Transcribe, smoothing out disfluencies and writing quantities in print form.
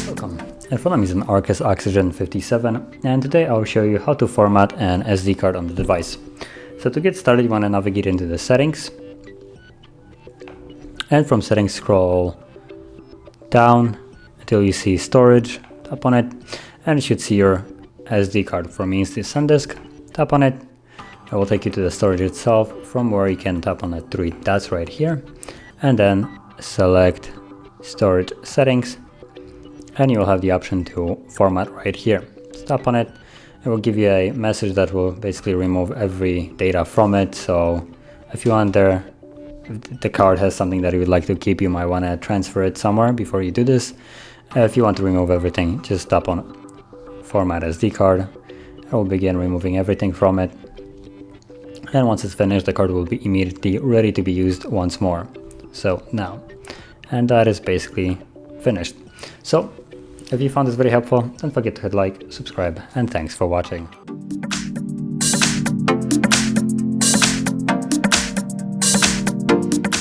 Welcome. And for I'm using ARCHOS Oxygen 57, and today I'll show you how to format an SD card on the device. So to get started, you want to navigate into the settings, and from settings scroll down until you see storage, tap on it, and you should see your SD card. For me it's the SanDisk. Tap on it. It will take you to the storage itself, from where you can tap on the three dots right here, and then select storage settings, and you will have the option to format right here. Just tap on it. It will give you a message that will basically remove every data from it. So if you want if the card has something that you would like to keep, you might want to transfer it somewhere before you do this. If you want to remove everything, just tap on Format SD card. It will begin removing everything from it. And once it's finished, the card will be immediately ready to be used once more. So now, and that is basically finished. So if you found this very helpful, don't forget to hit like, subscribe, and thanks for watching.